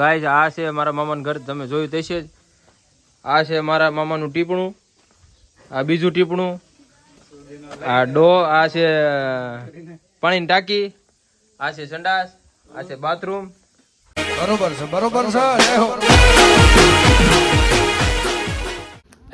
Guys આ છે મારા મામાનું ઘર, તમે જોયું તે છે. આ છે મારા મામાનું ટીપણું, આ બીજું ટીપણું, આ ડો, આ છે પાણીની ટાંકી, આ છે સંડાસ, આ છે બાથરૂમ. બરોબર છે, બરોબર છે.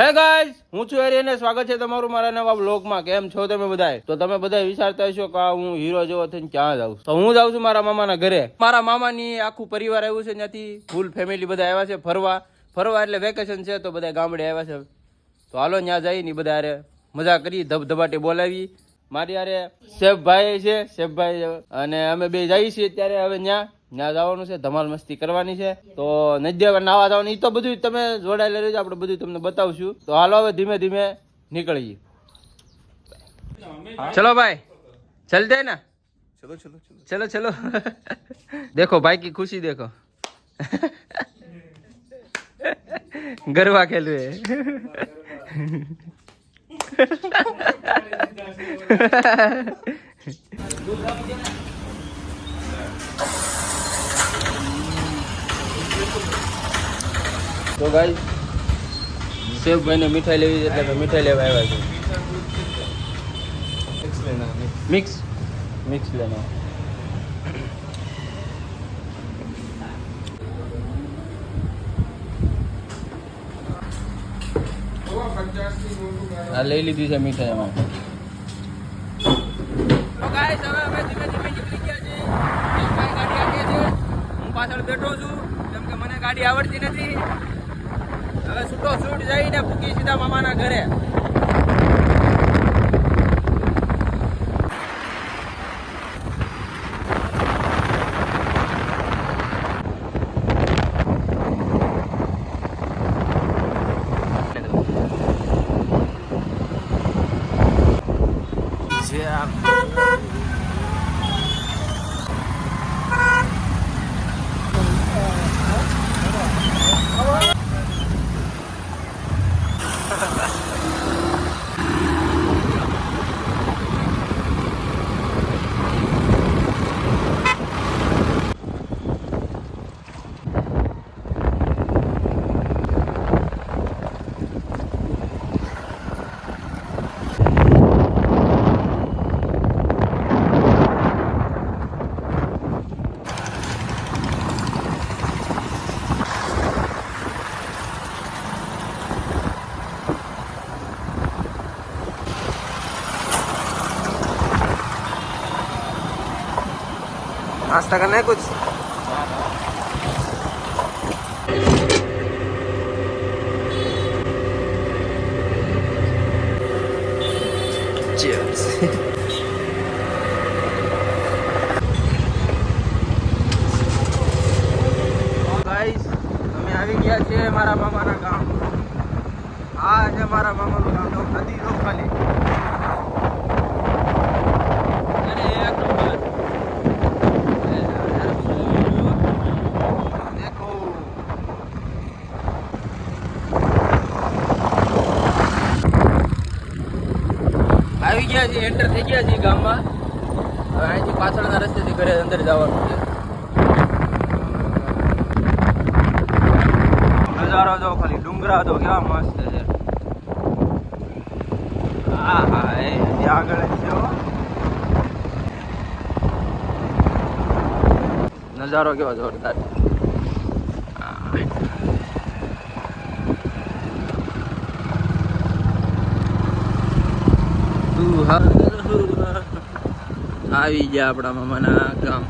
હે ગાઈસ, હું છું એરી અને સ્વાગત છે તમારું મારા નવા વ્લોગમાં. કેમ છો તમે બધાય? તો તમે બધા વિચારતા હશો કે હું હીરો જેવો થઈને ક્યાં જાઉં છું. તો હું જાઉં છું મારા મામાના ઘરે. મારા મામાની આખું પરિવાર આવ્યું છે, ત્યાંથી ફૂલ ફેમિલી બધા આવ્યા છે ફરવા એટલે વેકેશન છે તો બધા ગામડે આવ્યા છે. તો હાલો ત્યાં જઈ ને બધા અરે મજા કરી, ધબધબાટી બોલાવી. મારી યારે શેફભાઈ છે, શેફભાઈ અને અમે બે જઈએ છીએ અત્યારે. હવે ત્યાં જવાનું છે, ધમાલ મસ્તી કરવાની છે. તો નદી નાવા જવાનું, એ તો બધું તમે જોડાયેલા રહેજો, આપણે બધું તમને બતાવશું. તો હાલો હવે ધીમે ધીમે નીકળીએ. ચલો ભાઈ, ચલતે ના? ચલો ચલો चलो चलो देखो भाई की खुशी देखो गरबा खेलवे तो गाइस सेव भाई ने मिठाई लेवी એટલે मिठाई लेवा આવ્યા છે. मिक्स लेना. આ લઈ લીધી છે મીઠાઈ એમાં. તો ગાઈસ હવે અમે ધીમે ધીમે નીકળી ગયા છીએ. ભાઈ ગાડી આગળ છે, હું પાછળ બેઠો છું કેમ કે મને ગાડી આવડતી નથી. હવે છૂટો છૂટ જઈને પૂકી સીધા મામાના ઘરે. नाश्ता करना है कुछ? Cheers. ગાઈસ અમે આવી ગયા છે મારા મામાના ગામ. આ છે મારા મામાનું ગામ. તો નદી નો ખાલી આવી ગયા છે, એન્ટર થઈ ગયા છે ગામમાં. હવે અહીંથી પાછળના રસ્તેથી ઘરે અંદર જવાનું છે. નજારો જો ખાલી, ડુંગરા તો કેવા મસ્ત છે. હા હા, એ આગળ જ છે. નજારો કેવો જોરદાર. આવી ગયા આપણા મામાના ગામ.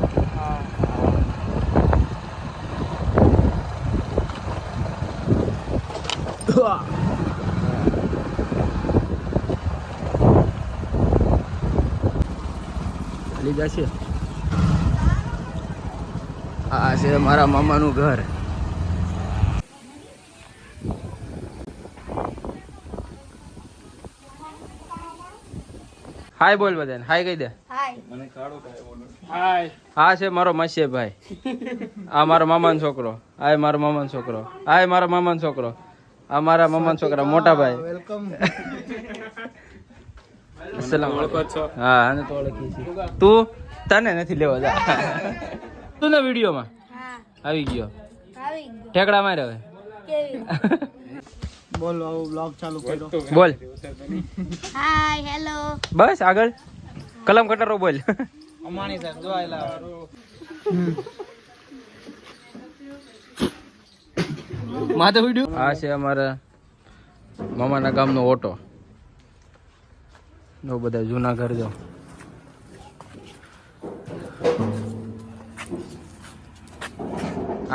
લીધા છે. આ છે મારા મામાનું ઘર. હાય બોલ બધાને, હાય કહી દે. હાય. હા છે મારો માસી ભાઈ. આ મારો મામાનો છોકરો. હાય મારો મામાનો છોકરો. હાય મારો મામાનો છોકરો. આ મારા મામાનો છોકરા મોટા ભાઈ. વેલકમ. અસલામ વાલેકુમ. હા આને તો ઓળખી છે. તું તને નથી લેવા જા. તું ના વિડીયોમાં આવી ગયો. ઠેકડા મારે હવે બોલ બ્લોગ ચાલુ કર્યો. બોલ હાય હેલો બસ આગળ કલમ કટરો બોલ અમાણી સાહેબ જો આયલા. માથે વિડિયો આ છે અમારા મામાના ગામનો ઓટો નો બધા જૂના ઘર જો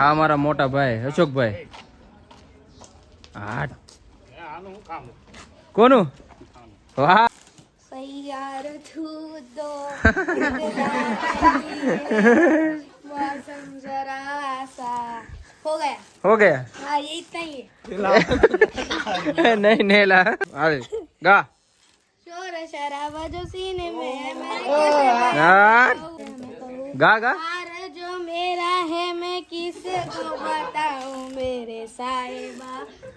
આ અમારા મોટા ભાઈ અશોકભાઈ હા કોનું વાહ સૈયાર છું તો मौसम जरा सा हो गया हो गया हाँ ये इतना ही है नहीं नेला हाल गा शोर शराबा जो सीने में है मैं गा गा गा प्यार जो मेरा है मैं किसे को बताऊं मेरे साहिबा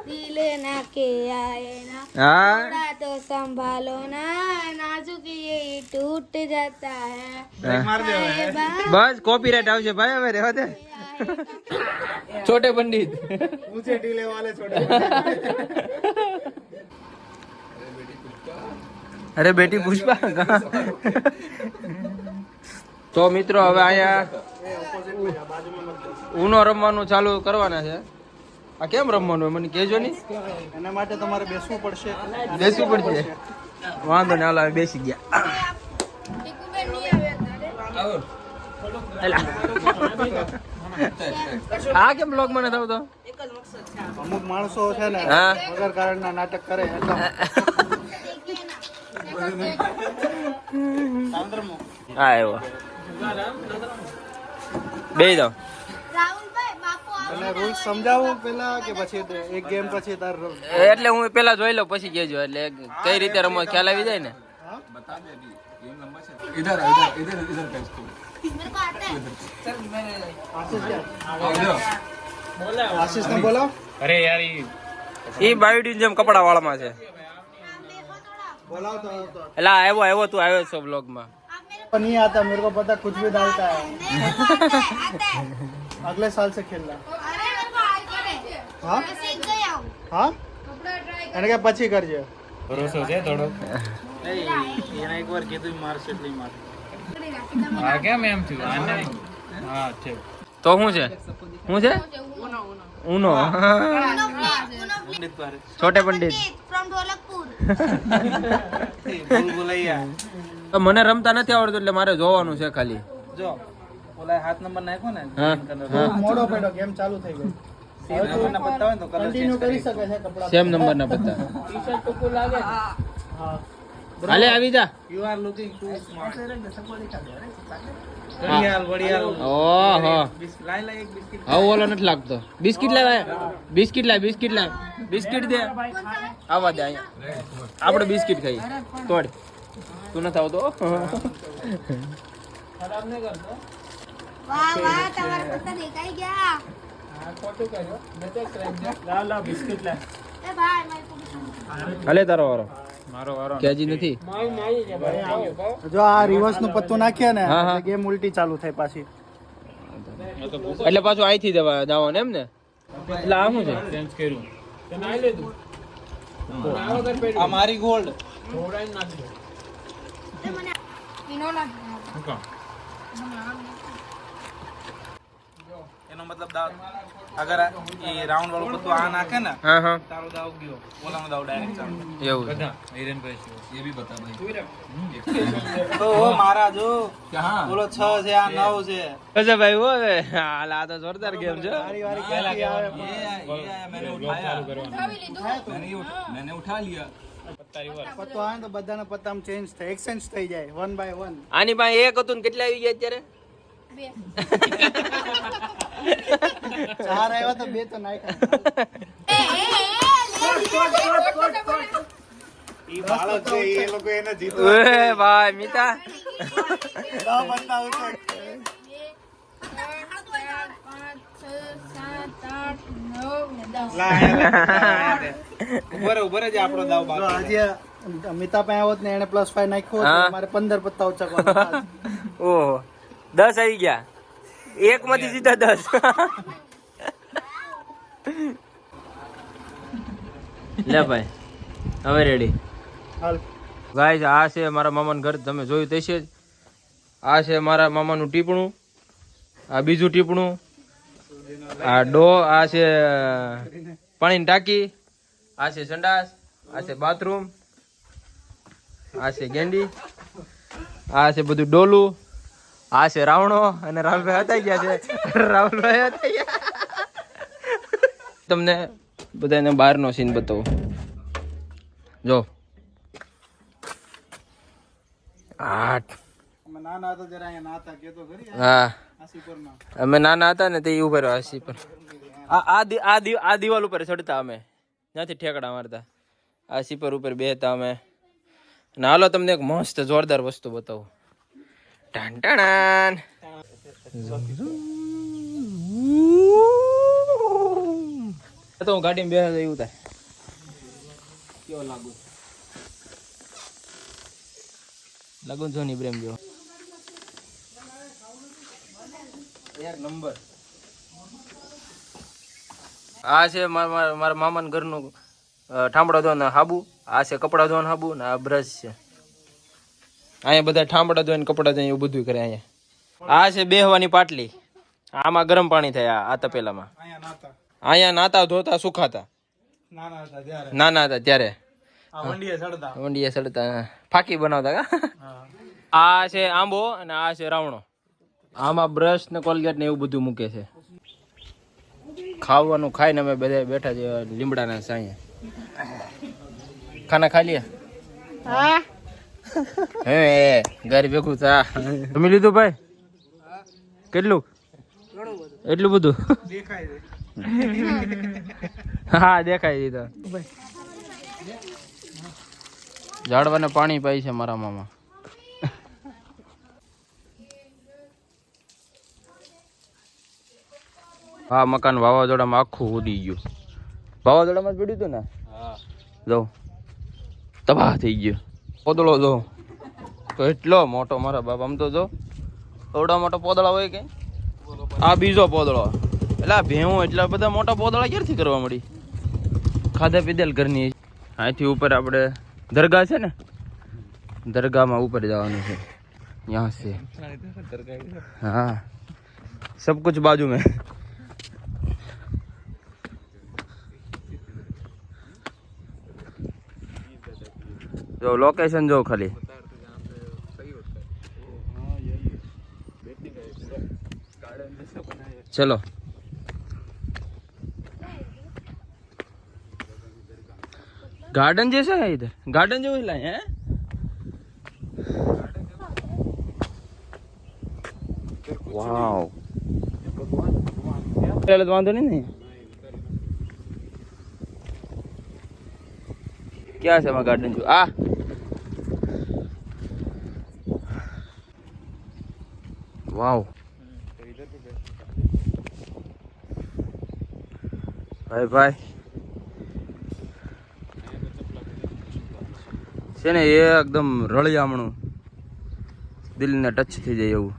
दिल ना के आए ना हाँ थोड़ा तो संभालो ना नाजुक ये टूट जाता है साहिबा बस कॉपीराइट આવશે ભાઈ હવે રહેવા દે छोटे पंडित ऊंचे टीले वाले छोटे. અરે બેટી પુષ્પા તો મિત્રો હવે અહીંયા ઉનો રમવાનું ચાલુ કરવાના છે આ કેમ રમવાનું હોય મને કહેજો નહીં એના માટે તમારે બેસવું પડશે. બેસવું પડશે વાંધો ને હાલ હવે બેસી ગયા ટીકુબેન નહીં આવ્યા આ કેમ બ્લોગ મને થતો અમુક માણસો છે ને હા. વગર કારણના નાટક કરે એટલે હા આવ્યો બે દો રાહુલભાઈ બાપુ તને રૂલ્સ સમજાવું પેલા કે પછી એક ગેમ પછી તાર એટલે હું પેલા જોઈ લઉં પછી કેજો એટલે કઈ રીતે રમો ખ્યાલ આવી જાય ને मेरे को आता है આશીષ ને બોલાવ. ઈ બાયોડીન જેમ કપડા વાળામાં છે बोलाओ तो એટલે આવ્યો તું આવ્યો છો બ્લોગ માં नहीं आता मेरे को पता कुछ भी डालता है. आता है अगले साल से खेलना. अरे मेरे को आता है हाँ मैं सीख गया हूँ हाँ कपड़ा ट्राई એને કે પછી કરજે. તો શું છે ઉનો છોટે પંડિત फ्रॉम ढोलकपुर તો મને રમતા નથી આવડતું એટલે મારે જોવાનું છે ખાલી જો ઓલા હાથ નંબર નાખ્યો ને હા મોડો પડ્યો ગેમ ચાલુ થઈ ગઈ. કન્ટિન્યુ કરી શકે છે કપડા. સેમ નંબર ના બધા હાલે આવી જા you are looking to smart. ઓહો લાઈ લાઈ એક બિસ્કિટ. આવો ઓલો નથી લાગતો બિસ્કિટ લાવ બિસ્કિટ લાવ બિસ્કિટ દે આવા દે અહીંયા આપણે બિસ્કિટ ખાઈ તોડ તું નથી આવતો वाह वाह तुम्हारा पत्ता देखा ही क्या ए भाई मेरे को भी હાલે તારો વારો કેજી નથી જો આ રિવર્સ નું પત્તું નાખીએ ને હા, હા. એટલે ગેમ ઉલટી ચાલુ થાય પાછી. એટલે પાછું અહીંથી દાવાનું એમ ને એટલે આ શું છે આ મારી ગોલ્ડ. इन्होंने એનો મતલબ દાવ અગર એ રાઉન્ડ વાળું પત્તું આ નાખે ને હા હા તારો દાવ ગયો ઓલાનો દાવ ડાયરેક્ટ ચાલુ. એવું છે. તો ઓ મારા જો બોલો 6 છે આ 9 છે. અચ્છા ભાઈ હો હવે હાલ આ તો જોરદાર ગેમ છે મારી વારી ક્યાંથી આવે પત્તો આવે ને તો બધાના પત્તામાં ચેન્જ થાય એક્સચેન્જ થઈ જાય 1 by 1. આની પાસે એક હતું ને કેટલા આવી ગયા અત્યારે बे 4 આવ્યા તો 2 તો નાખ્યા. ઈ બાળક છે એ લોકો એને જીતો ઓએ ભાઈ મીતા દાવ બતાવું છે. 5 ઉભરે જ આપણો દાવ બાકી. આજે અમિતા પાસે આવત ને એને +5 નાખ્યો હા. તો મારે 15 પત્તા ઉચકવાના. ઓહો 10 આવી ગયા એક માંથી સીધા 10 લે ભાઈ હવે રેડી હાલ ગાઈસ આ છે મારા મામાનું ઘર તમે જોયું તે છે જ આ છે મારા મામાનું ટીપણું આ બીજું ટીપણું આ આ છે પાણીની ટાંકી આ છે સંડાસ આ છે બાથરૂમ આ છે ગેંડી આ છે બધું ડોલું આ છે રાવણો અને રાહુલભાઈ હતા ગયા છે રાહુલભાઈ હતા ગયા તમને બધાને બહારનો સીન બતાવો જો આઠ નાના હતા જરા અહીંયા નાતા કેતો ખરી હા આસીપુરમાં અમે નાના હતા ને તે ઉપર આસી પર આ દિવાલ ઉપર ચડતા અમે ત્યાંથી ઠેકડા મારતા આ સીપર ઉપર બેહતા અમે અને હાલો તમને એક મસ્ત જોરદાર વસ્તુ બતાવું ટાન ટાણાન તો હું ગાડીમાં બેસે એવું થાય કેવો લાગુ છો ની પ્રેમ જો એક નંબર આ છે મારા મામાના ઘરનું ઠામડા ધોવાના હાબુ આ છે કપડા ધોવાના હાબુ ને આ બ્રશ છે અહીંયા બધા ઠામડા ધોઈને કપડા ધોઈને એવું બધું કરે અહીંયા આ છે બેહવાની પાટલી આમાં ગરમ પાણી થાય આ તપેલામાં અહીંયા નાતા ધોતા સુખાતા નાના હતા ત્યારે વંડીએ સડતા ફાકી બનાવતા આ છે આંબો અને આ છે રાવણો આમાં બ્રશ ને કોલગેટ ને એવું બધું મૂકે છે ખાવાનું ખાઈને અમે બધા બેઠા છે લીમડાના સાંયે ખાના ખા લ્યા હા હે ઘર ભેગું થા જમી લીધું ભાઈ કેટલું એટલું બધું હા દેખાય દીધા ઝાડવાને પાણી પાય છે મારા મામા હા મકાન વાવાઝોડામાં આખું ઉડી ગયું વાવાઝોડામાં જ પડ્યું હતું ને જો તબાહ થઈ ગયો પોદળો જો તો એટલો મોટો મારા બાપ આમ તો જો એવડા મોટો પોદળા હોય કે આ બીજો પોદળો એટલે આ ભેહું એટલા બધા મોટા પોદળા ક્યારથી કરવા મળી ખાધા પીધેલ ઘરની અહીંથી ઉપર આપણે દરગાહ છે ને દરગાહમાં ઉપર જવાનું છે यहाँ से हाँ सब कुछ बाजू में जो लोकेशन जो खाली चलो गार्डन जैसा है इधर गार्डन जो लाए हैं वाव पहले तो वांधो नहीं क्या है हमारा गार्डन जो आ वाव भाई भाई છે ને એ એકદમ રળિયામણું દિલને ટચ થઈ જાય એવું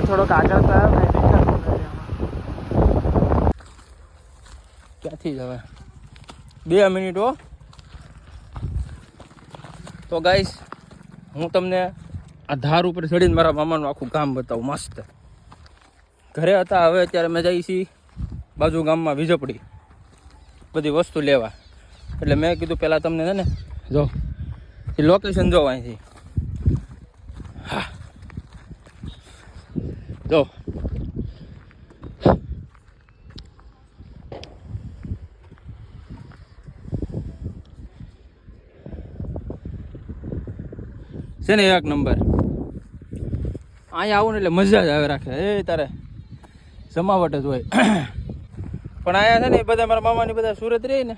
થોડોક આગળ ક્યાંથી જવાય 2 મિનિટ હો તો ગાઈસ હું તમને આ ધાર ઉપર ચડીને મારા મામાનું આખું ગામ બતાવું મસ્ત ઘરે હતા હવે અત્યારે અમે જઈએ છીએ બાજુ ગામમાં વીજપડી બધી વસ્તુ લેવા એટલે મેં કીધું પહેલાં તમને છે ને જો એ લોકેશન જો અહીંથી હા જો છે ને એક નંબર અહીંયા આવું ને એટલે મજા જ આવે રાખે એ તારે જમાવટ જ હોય પણ અહીંયા છે ને એ બધા મારા મામાની બધા સુરત રહી ને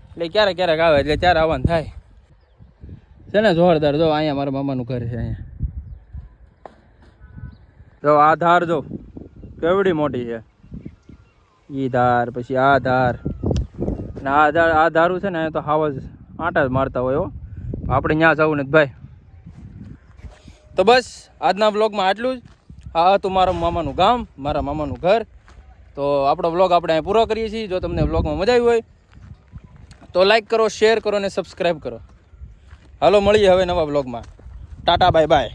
એટલે ક્યારેક ક્યારેક આવે એટલે ત્યારે આવવાનું થાય છે ને જોરદાર જો અહીંયા મારા મામાનું ઘર છે અહીંયા જો આ ધાર જો કેવડી મોટી છે એ ધાર પછી આ ધાર અને આ ધારું છે ને તો હાવ જ આંટા જ મારતા હોય હો. આપણે ત્યાં જવું નથી ભાઈ. તો બસ આજના બ્લોગમાં આટલું જ. આ હતું મારા મામાનું ગામ, મારા મામાનું ઘર. તો આપણો બ્લોગ આપણે અહીં પૂરો કરીએ છીએ. જો તમને બ્લોગમાં મજા આવી હોય તો લાઈક કરો, શેર કરો અને સબસ્ક્રાઈબ કરો. હાલો મળીએ હવે નવા બ્લોગમાં. Tata bye bye.